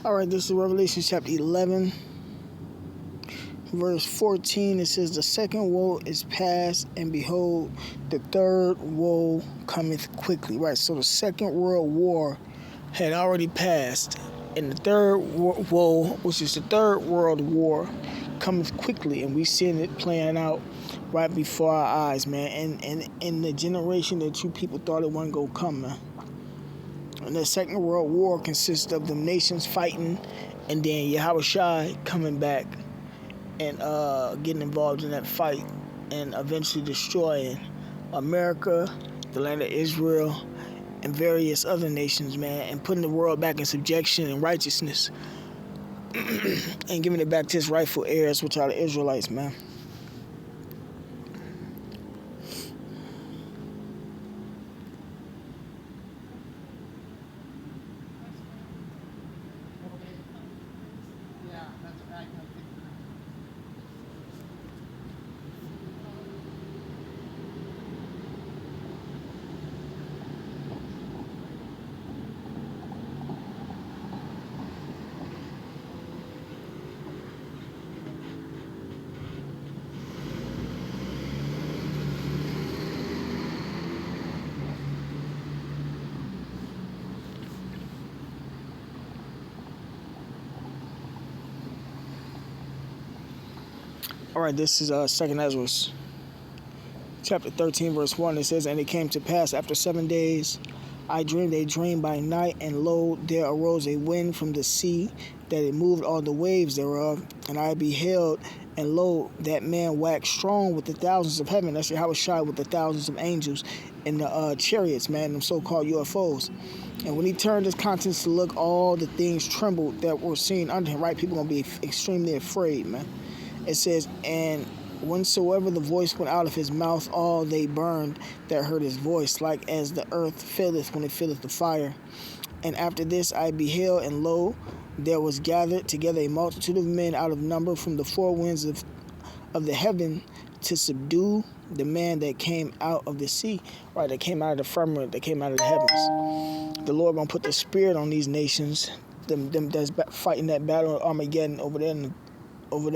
Alright, this is Revelation chapter 11, verse 14. It says, the second woe is past, and behold, the third woe cometh quickly. Right, so the Second World War had already passed, and the third woe, which is the Third World War, cometh quickly, and we seeing it playing out right before our eyes, man. And in the generation that you people thought it wasn't gonna come, man. And the Second World War consists of the nations fighting, and then Yahushua coming back and getting involved in that fight, and eventually destroying America, the land of Israel, and various other nations, man, and putting the world back in subjection and righteousness, and giving it back to its rightful heirs, which are the Israelites, man. Alright, this is 2nd Ezra, chapter 13, verse 1. It says, and it came to pass after 7 days, I dreamed a dream by night, and lo, there arose a wind from the sea, that it moved all the waves thereof. And I beheld, and lo, that man waxed strong with the thousands of heaven. That's Yahushua with the thousands of angels in the chariots, man, them so-called UFOs. And when he turned his countenance to look, all the things trembled that were seen under him. Right, people gonna be extremely afraid, man. It says, and whensoever the voice went out of his mouth, all they burned that heard his voice, like as the earth filleth when it filleth the fire. And after this I beheld, and lo, there was gathered together a multitude of men out of number from the four winds of the heaven, to subdue the man that came out of the sea. Right, that came out of the firmament, that came out of the heavens. The Lord gonna put the spirit on these nations, them that's fighting that battle of Armageddon over there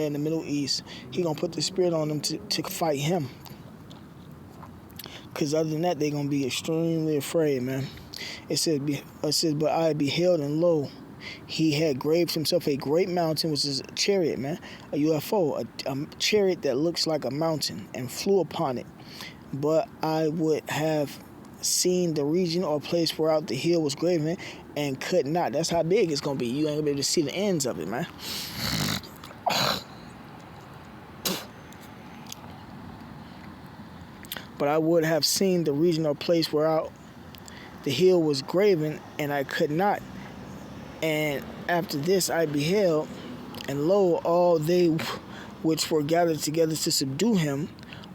in the Middle East. He gonna put the spirit on them to fight him. Because other than that, they gonna be extremely afraid, man. It says, but I beheld, and lo, he had graved himself a great mountain, which is a chariot, man, a UFO, a chariot that looks like a mountain, and flew upon it. But I would have seen the region or place whereout the hill was graven, and could not. That's how big it's gonna be. You ain't gonna be able to see the ends of it, man. But I would have seen the region or place whereout the hill was graven, and I could not. And after this I beheld, and lo, all they which were gathered together to subdue him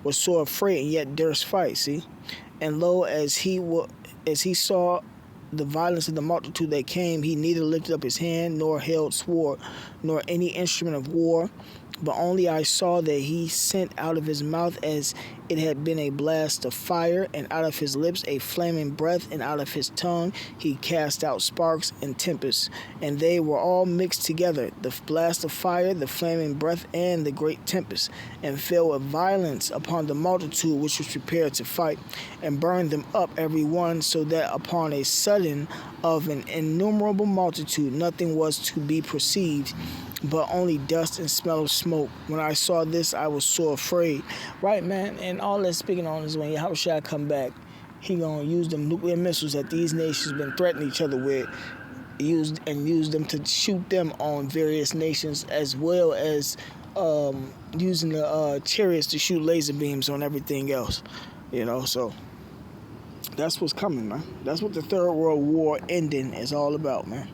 were sore afraid, and yet durst fight. See, and lo, as he saw the violence of the multitude that came, he neither lifted up his hand, nor held sword, nor any instrument of war, but only I saw that he sent out of his mouth as it had been a blast of fire, and out of his lips a flaming breath, and out of his tongue he cast out sparks and tempests. And they were all mixed together, the blast of fire, the flaming breath, and the great tempest, and fell with violence upon the multitude which was prepared to fight, and burned them up every one, so that upon a sudden of an innumerable multitude nothing was to be perceived, but only dust and smell of smoke. When I saw this, I was so afraid. Right, man? And all that's speaking on is when Yahushua come back, he gonna use them nuclear missiles that these nations been threatening each other with, use them to shoot them on various nations, as well as using the chariots to shoot laser beams on everything else. You know, so that's what's coming, man. That's what the Third World War ending is all about, man.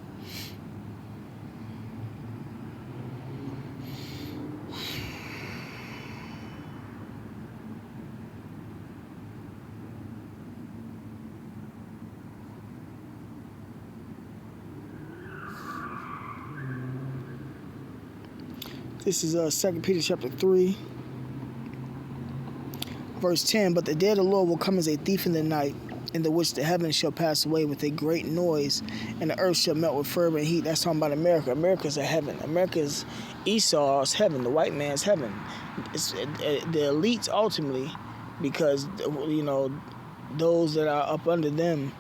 This is 2 Peter chapter 3, verse 10. But the day of the Lord will come as a thief in the night, in the which the heavens shall pass away with a great noise, and the earth shall melt with fervent heat. That's talking about America. America's a heaven. America's Esau's heaven, the white man's heaven. It's the elites ultimately, because those that are up under them,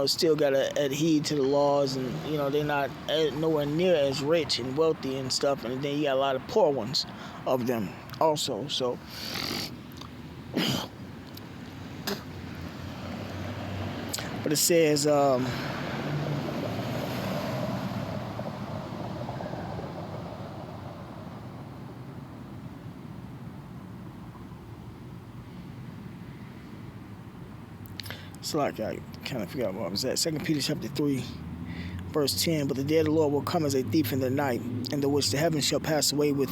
still gotta adhere to the laws, and they're not nowhere near as rich and wealthy and stuff. And then you got a lot of poor ones of them also. So. But it says, it's like I kind of forgot where I was at. 2 Peter chapter 3, verse 10. But the day of the Lord will come as a thief in the night, in the which the heavens shall pass away with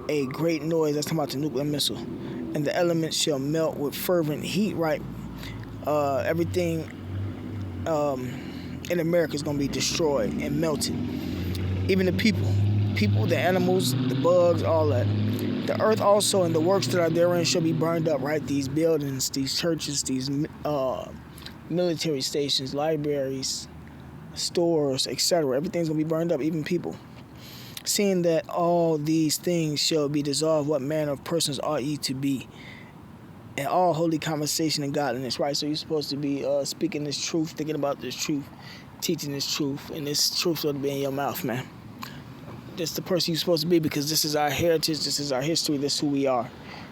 a great noise. That's talking about the nuclear missile. And the elements shall melt with fervent heat, right? Everything in America is going to be destroyed and melted. Even the people, the animals, the bugs, all that. The earth also and the works that are therein shall be burned up, right? These buildings, these churches, these military stations, libraries, stores, etc. Everything's going to be burned up, even people. Seeing that all these things shall be dissolved, what manner of persons ought ye to be? And all holy conversation and godliness, right? So you're supposed to be speaking this truth, thinking about this truth, teaching this truth, and this truth ought to be in your mouth, man. That's the person you're supposed to be, because this is our heritage, this is our history, this is who we are.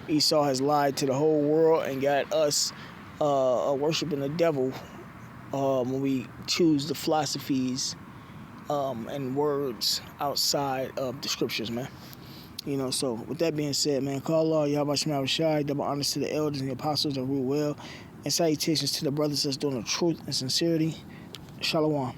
Esau has lied to the whole world and got us worshiping the devil when we choose the philosophies and words outside of the scriptures, man. So with that being said, man, call Allah, Yahweh Shema Shai, double honors to the elders and the apostles that rule well, and salutations to the brothers that's doing the truth and sincerity. Shalom.